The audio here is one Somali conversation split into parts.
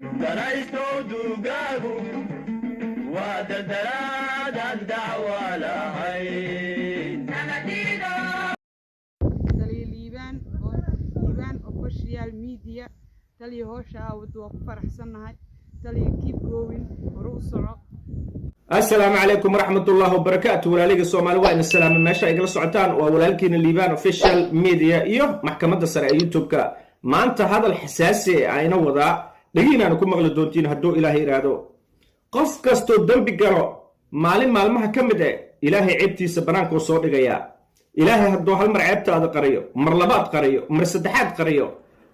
danaysto duugaagu waa daldalaadaan dacwa lahayn liibaan official media taliya howsha aawad waa ku faraxsannahay taliya keep going hore u soco. السلام عليكم ورحمة الله وبركاته. ولاليك الصومالي وين السلام ماشي إقلا سعتان وولالكين الليبان official media محكمة السرعة يوتيوب كا ما أنت هذا الحساسي عين وضع لقينا نكون مغلى دونتين هدو إلهي إرادو قف كستو دنبي قرو مالين مالمها كمده إلهي عبتي سبرانك وصور لغايا إلهي هدو هالمر عبتا هذا قريو مرلبات قريو مرسدحات قريو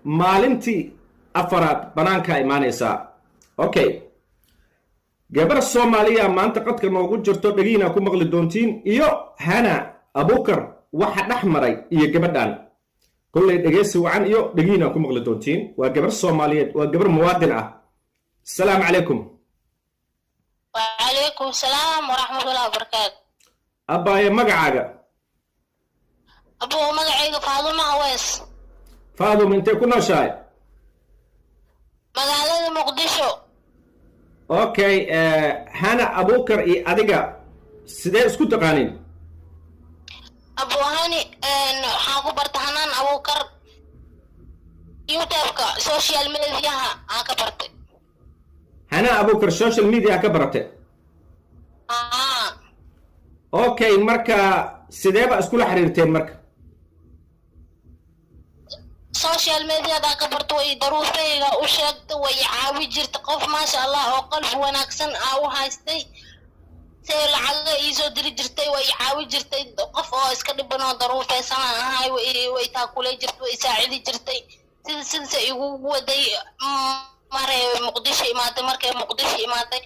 مالنتي أفراد بنانكا إيمانيسا أوكي gabar Soomaaliya maanta qadka noogu jirto dhagiina ku maqli doontiin iyo Hana Abukar waxa dhaxmaray iyo gabadhan kulay dhageysi wacan iyo dhagiina ku maqli doontiin waa gabar Soomaaliyeed waa gabar muwaadin ah. Assalaamu calaykum. Wa calaykum salaam wa rahmatullahi wa barakatuh. Abaya magacaaga? Abu magacayga Faaduma Awees. Faaduma intee ku nooshahay? Magaalada Muqdisho. Okay, Hana Abukar iyo adiga sidee isku taqaanin? Abu Hani waxaan ku bartay Hanan Abukar YouTube-ka social media-ha aan ka bartay. Hana Abukar social media ka baratay? Okay, marka sidee ba isku la xiriirteen marka? social media da ka barto way daruufayga u sheegto way caawi jirta qof ma sha Allah oo qalbi wanaagsan u haystay say lacag iisoo diri jirtay way caawi jirtay qof oo iska dhibano daruufaysan ahay way taa kula jirtay way saacidi jirtay sida igu waday mare Muqdisho imaatay markay Muqdisho imaatay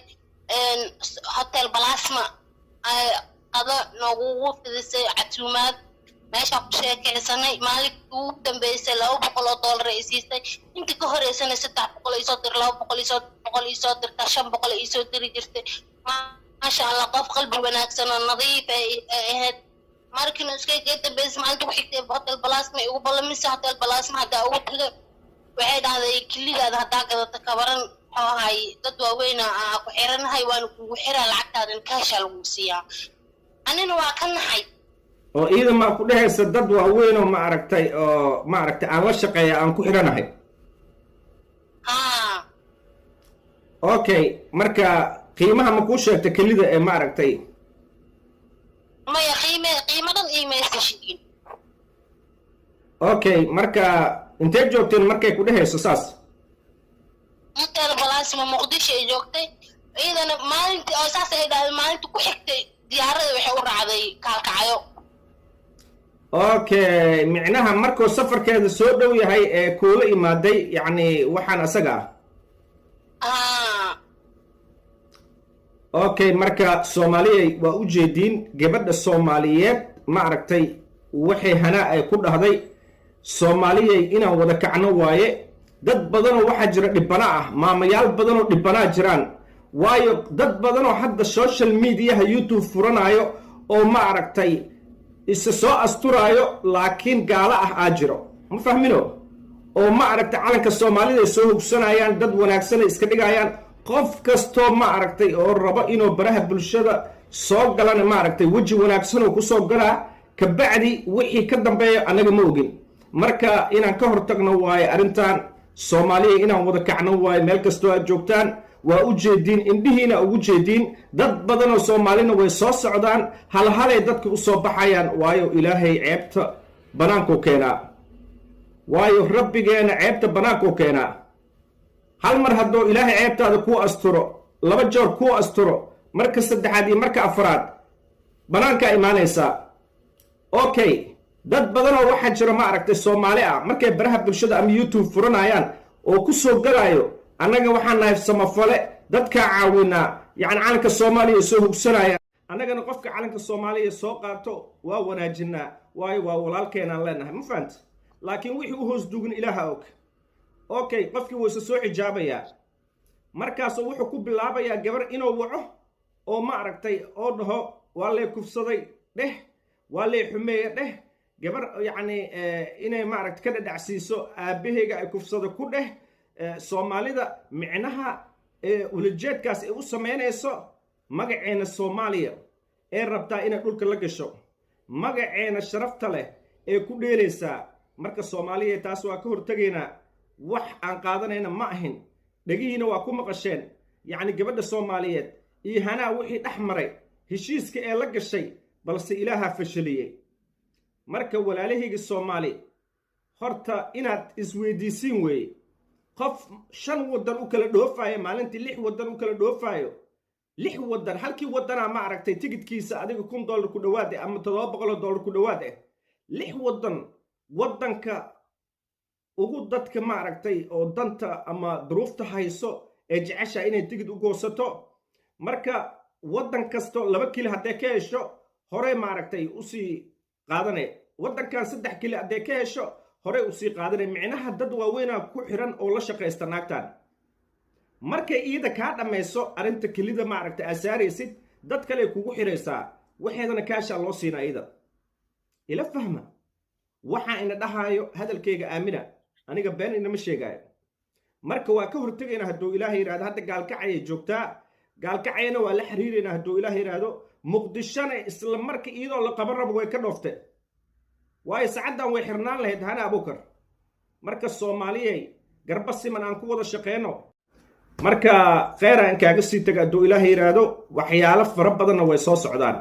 hotel Plasma qada noogu fidisay catuumaad meesha ku sheekaysanay maalintii ugu dambeysay $200 ay siisay intii ka horeysana $300 ay soo dir $200 ay soo dir $500 ay soo diri jirtay ma sha Allah qof qalbi wanaagsan oo nadiif ay ahayd markii iska dambeysay maalintii ku xigtay hotel Plasma ugu ballamisa hotel Plasma hada ugu tagay waxay dhahday kilidaada hadaa gadata kabaran hay dad waaweyn ku xiranahay waan kugu xiraa lacagtaadan kaasha lagu siiyaa anina waa ka naxay oo iida ma ku dhahaysa dad waaweyn oo ma aragtay aan la shaqeeya aan ku xiranahay. Okay, marka qiimaha ma ku sheegtay kelida ee ma aragtay? Maya qiimadan iimaysiin. Okay, marka intee joogteen markay ku dhahayso saas? Hotel Plasma Muqdisho ay joogtay iidana maalintii oo saas ay dhahday maalintii ku xigtay diyaarada waxay u raacday kaalkacayo. Okay, micnaha markuu safarkeeda soo dhow yahay ee kuula imaaday yani waxaan asaga Okay, marka Soomaaliyay waa u jeedin gabadha Soomaaliyeed ma aragtay waxay Hana ay ku dhahday Soomaaliyay inaan wada kacno waaye dad badan oo waxa jira dhibana ah maamayaal badan oo dhibana jiraan waayo dad badan oo hadda social media YouTube furanayo oo ma aragtay isa soo asturaayo laakiin gaala ah jiro ma fahmino oo ma aragtay calanka Soomaalida soo hugsanayaan dad wanaagsan iska dhigayaan qof kasto ma aragtay oo rabo inuu baraha bulshada soo galan ma aragtay waji wanaagsan oo ku soo galaa ka bacdi wixii ka dambeeyo anaga ma ogin marka inaan ka hortagno waaye arintan Soomaaliya inaan wada kacno waaye meel kasto aad joogtaan waa u jeedin indhihiina ugu jeedin dad badan oo Soomaalina way soo socdaan halay dadka u soo baxayaan waayo Ilaahay ceebta banaanku keenaa waayo rabbigeena ceebta banaanku keenaa hal mar haddoo Ilaahay ceebtaada ku asturo laba joor ku asturo marka saddexaad iyo marka afraad banaanka imaanaysa. Okay, dad badan oo waxa jira ma aragtay Soomaali ah markay baraha bulshada ama YouTube furanayaan oo ku soo galayo annaga waxaan nahay samafale dadka caawina yani calanka Soomaaliya soo hugsanaya annagana qofka calanka Soomaaliya soo qaato waa wanaajinaa waayo waa walaalkeena leenahay ma fahant laakiin wixii u hoos dugan Ilaaha og. Okay, qofkii wuu soo xijaabaya markaas wuxuu ku bilaabayaa gabar inuu waco oo ma aragtay oo dhaho waa la kufsaday dheh waa la xumeeyay dheh gabar yani inay ma aragtay ka dhacsiiso aabahayga ay kufsado ku dheh soomaalida micnaha ulajeedkaas ay u samaynayso magaceena soomaaliya ee rabtaa inay dhulka la gasho magaceena sharafta leh ee ku dheelaysaa marka soomaaliya taas waa ka hortegaynaa wax aan qaadanayna ma ahin dhagihiina waa ku maqasheen yacni gabadha soomaaliyeed iyo hanaa wixii dhex maray heshiiska ee la gashay balse ilaahaa fashaliyey marka walaalahayga soomaali horta inaad isweydiisiin weeye qof 5 waddan u kala dhoofayo maalintii 6 waddan u kala dhoofayo 6 waddan halkii waddanaa ma aragtay tigidhkiisa adiga $1 ku dhowaad ama $700 ku dhowaad 6 waddan waddanka ugu dadka ma aragtay oo danta ama duruufta hayso ee jecesha inay tigidh u goosato marka waddan kasto 2 kili haddee ka hesho hore ma aragtay usii qaadanay waddankan 3 kili haddee ka hesho hore usii qaadanay micnaha dad waaweynaa ku xiran oo la shaqaysta naagtan markay iida kaa dhammayso arrinta kelida ma aragtay asaaraysid dad kale kugu xiraysaa waxeedana kaashaa loo siinaa iida ila fahma waxaa ina dhahaayo hadalkayga aamina aniga been inama sheegaayo marka waa ka hortegaynaa hadduu ilaahay yidhahdo hadda gaalkacayay joogtaa gaalkacayana waa la xiriiraynaa hadduu ilaahay yidhaahdo muqdishona isla marka iyadoo la qaban rabo way ka dhoofteen waayo sacaddan way xirnaan lahayd hana abukar marka soomaaliyay garba siman aan ku wada shaqeyno marka kheyr aan kaaga sii taga hadduu ilaahay yidhaahdo waxyaalo fara badanna way soo socdaan